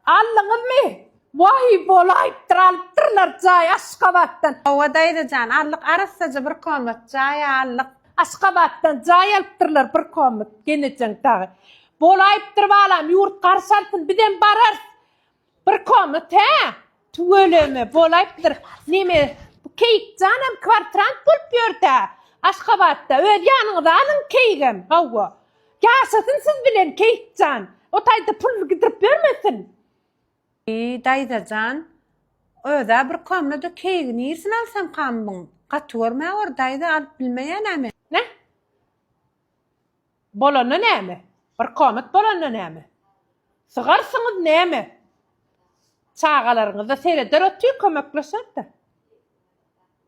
Allığın mı? Vay bolayıp tırlar cay Aşkabat'tan. Ovadaydı can, allık arasıca bir komat, cay allık. Aşkabat'tan cay alıp tırlar bir komat. Genecen tağı. Bolayıp tırvalam yurt karşaltın birden barar. Bir komat he? Tüöleme bolayıp tır. Nime? Keyik canım kvartrant bulup yörde. Aşkabat'ta öyle yanınıza alın keygim. Hava. Gasatın siz bilen keyik can. O tayda pul gidirip vermesin. Daydı can, öde bir komada keygini yersin alsam kambın. Katörme oradaydı alıp bilmeyen emi. Ne? Bolanı ne mi? Bir komet bolanı ne mi? Sıgarsınız ne mi? Çağalarınızda seyreder ötüyor kömekleşir de.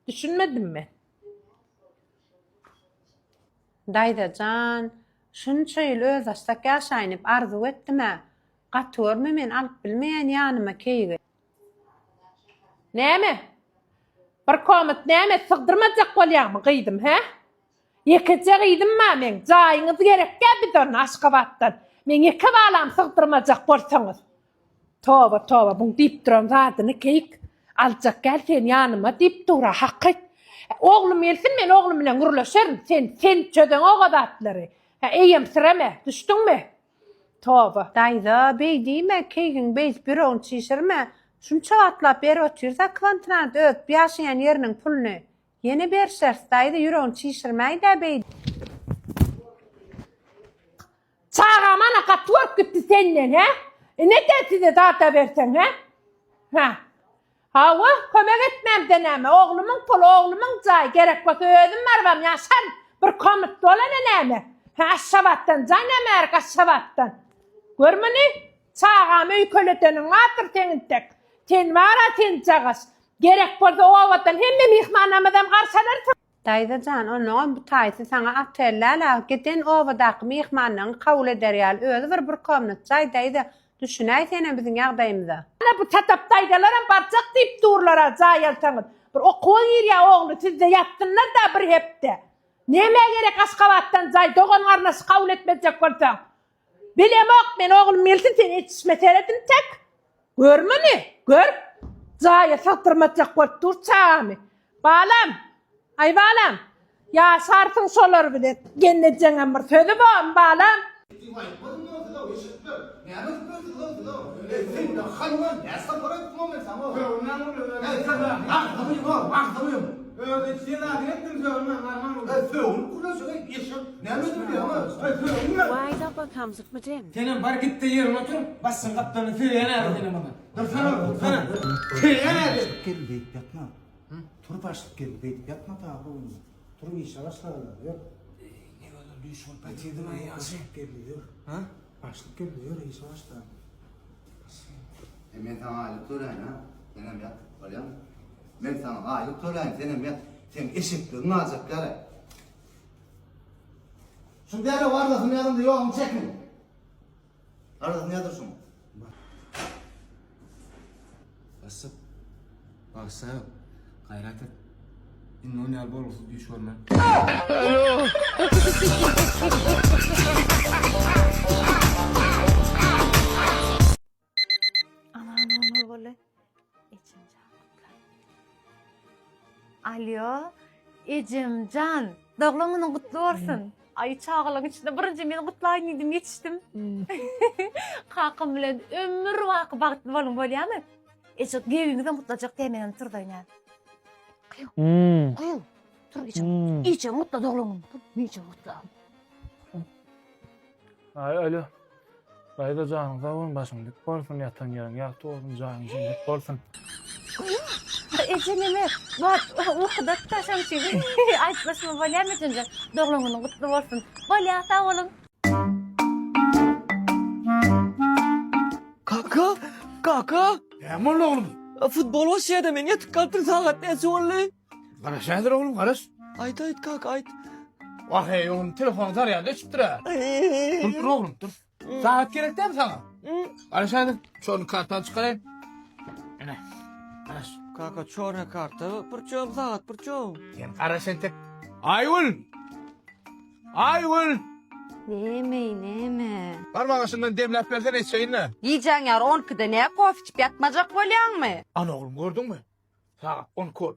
Düşünmedim mi? Daydı can, şunça yıl öz astak yaşayınıp arzu ettim ha. Katörme men alıp bilmeyen yanıma keygi. Ne mi? Bir komet ne mi? Sıgdırmacak bolyamı kıydım he? Yekece kıydım ma men? Cayınız gerek gel bir dön Aşkabat'tan. Men yeke bağlam sıgdırmacak bolsanız. Tova, bunu deyip duram zadını keyik. Alacak gel sen yanıma deyip dura hakkı. Oğlum gelsin men oğlum bilen gurlaşırım. Sen çöden o kadatları. Eyyem sırame, düştün mü? Tova. Daydı, bey deyme, keygin beyz bir on çişirme. Şunça atlap beri otursa kvantrant öt, yaşayan yerinin pulunu. Yeni bir şers daydı, yürü on çişirmeyi de bey. Çağamana katwork gitti senden he? Ne de size dağıta versen he? Ha. Hava kömek etmem deneme. Oğlumun pulu, oğlumun cay. Gerek olsa özüm mervam yaşar. Bir komut dolan eneme. Ha Aşkabat'tan, can emer Aşkabat'tan. Görmeni? Çağam öyköletenin atır senin tek. Sen vara sen çağız. Gerek olsa o avadan hem mihmanamadan karşılarsın. Daydı can, onun bu taysi sana aterlerle giden ovadaki mihmanın kavul eder yal. Özü bir komut cay daydı. Düşünay senin bizim yağdayımıza. Ana bu tataptaydalara barcak deyip durlara cayalsanız. Bir o koyur ya oğlu siz de yattınlar da bir hepte. Neme gerek Aşkabat'tan cay doğan arnası kavul etmeyecek olsa. Bilem ok men oğlum milsin sen yetişmeseydin tek. Görme ne? Gör. Caya sattırmayacak ol dur çağımı. Bağlam. Ay bağlam. Ya sartın solar bile. Gennecen amır sözü bu bağlam. Why that comes with Jim? Senin bar gitti yerine otur. Bassın kaptanı Feriye nerede senin bana? Dursana. Feriye nerede? Gel beyt yatma. Tur başlık gel beyt yatma da bu. Tur iş araçlarla yok. Ne kadar düş ol patiydi ben ya. Başlık geliyor. Ha? Başlık geliyor iş araçlar. Men sana aylık töleyin ha. Senem yat. Öyle mi? Men sana aylık töleyin. Senem yat. Sen eşitliğini alacak gari. Şu değerli vardasın yanımda yoğun çekin. Vardasın yadır şunu. Basıp. Baksa yok. Gayret et. İnne onu al bolsuz düş olma. Aman onu böyle. Alo. Ecemcan. Doğlumunun kutlu olsun. Ay çağılın içinde birinci meni kutlayın dedim yetiştim. Kakım bilen ömür vakı bakıtlı bolun bolya mı? Ecem gevinizden mutlacak demeyen tırdayın ya. Kıyıl. Dur Ecem. İyice mutlu doğlumun. İyice mutlu. Alo. Dayda canın sağ başımlık bolsun yatan yerin. Yaktı olsun canın şimdilik bolsun. Ecem'ime bak o kadar taşam şimdi. Ay başıma bolya mı Ecemcan? Doğlumunun kutlu olsun. Bolya sağ olun. Kaka, Yaman oğlum. futbol o şeyde men yatıp kalktın saat ne sonlu? Karış nedir oğlum karış? Ayt kaka ayt. Vah hey oğlum telefonu tarayanda çıktı ha. Dur oğlum dur. Saat gerek değil mi sana? Karış nedir? Şunu karttan çıkarayım. Ne? Karış. Kaka çora kartı, pırçom saat pırçom. Sen karış sen tek. Ayvul. Neme. Parmağısından demlep versene içeyinle. Yiyeceksin yar 12'de ne kof içip yatmacak bolyan mı? Ana oğlum gördün mü? Ha, on kol.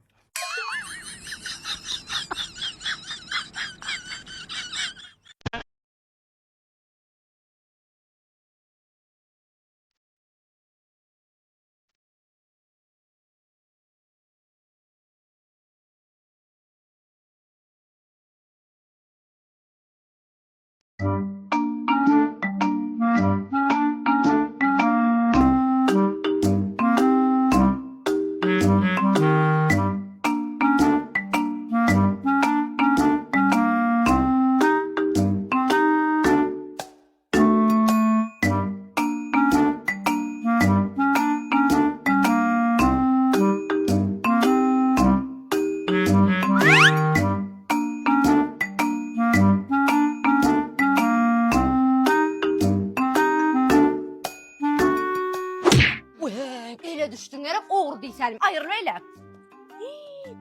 Ele düştün yere oğur deyselim. Ayır öyle.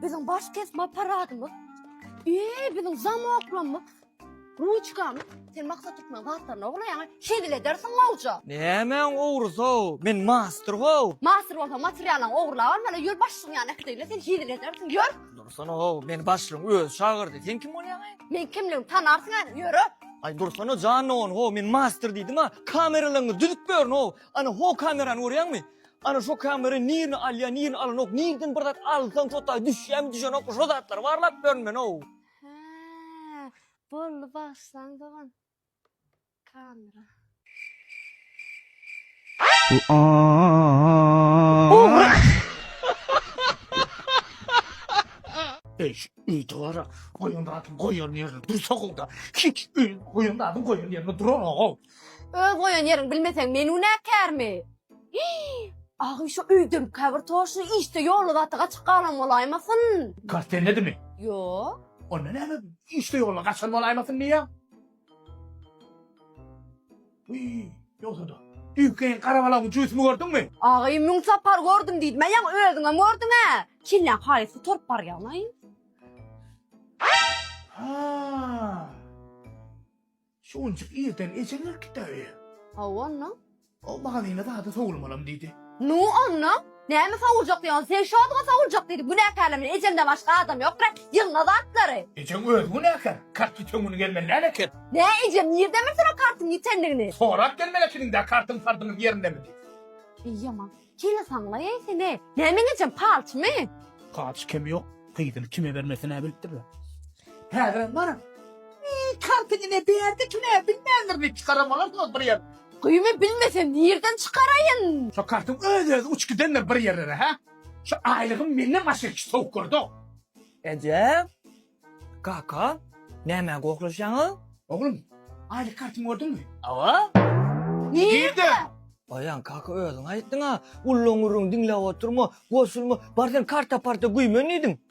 Bizim baş kesme paradı mı? Bizim zam oklan mı? Ruçka mı? Sen maksat tutma vaatlarına oğla yani. Şey dile dersin ne olacak? Nämen oğrus o? Men master o. Master olsa materyalan oğurla var. Bana yol başsın yani. Ektiyle sen şey dile dersin. Yürü. Dursana o, men başlığım öz şagırdı. Sen kim bolýan? Men kimliğim tanarsın yani. Yürü. Ay dursana canlı on ho, men master diýdim ha. Kameralarını düdük börün ho. Ana ho kamerany görýänmi? Ana şu kamera nirini alýan, nirini alan ok. Nirden bir zat alsan tota düşýän ok. Şu zatlar varlap börmen o. Ha, bollu başsan doğan. Kamera. Eş, itara. Koyun yerine dursak olda. Hiç koyun yerine duran o. Koyun yerin bilmesen menü ne kermi? Ağı şu üydüm kavur toşu işte yolu vatığa çıkaran olaymasın. Kartel ne demek? Yo. O ne işte yolla kaçan olaymasın niye? Uy, yoksa da. Dükkan karabalamın cüsümü gördün mü? Ağayım münsapar gördüm dedim. Ben yan öldüğüm gördün ha. Çinlen hayısı torp var ya lan. Ha. Şuncuk iyiden ecenler kitabı. Havana. O bana yine daha da soğulmalım dedi. Nu anna? Ne mi savuracak diyorsun? Sen şu adama savuracak dedi. Bu ne kalemin? Ecemde başka adam yok. Bırak yılına da atları. Ecen öldü bu ne akar? Kartı tümünü gelmen ne akar? Ne Ecem? Nerede mi sana kartın yetenliğini? Sonra gelmelekinin de kartın fardının yerinde mi? İyi aman. Kile sanla ya seni. Ne mi Ecem? Palç mı? Kaç kemi yok. Kıydın kime vermesine bildir mi? Hadi bana. Kartını ne bir yerde kime bilmeyenler ne çıkaramalar da bir yer. Kıyımı bilmesem nereden çıkarayın? Şu kartın öyle uç gidenler bir yerlere ha. Şu aylığın benimle maşır ki soğuk kurdu. Ecem. Kaka. Näme goklaşýaň? Oğlum aylık kartını gördün mü? Awa? Nerede? Bayan kaka özüň aýtdyň ha. Ullanyryň dinläp oturma, gosulma, bardan karta parta güýmen edin.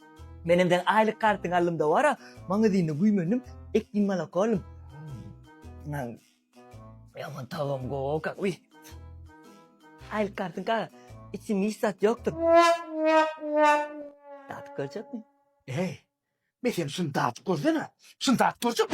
Menimden aylyk kartyň alymda bar ha. Maňa diýne güýmenim, ekdiň mala kalym. Nan. Yaman tawam goka. Uy. Aylyk kartyň ka içinde hissat ýokdur. Tat görjekmi? Hey, ben seni şunu dağıtıp görsene. Şunu dağıtıp görsene.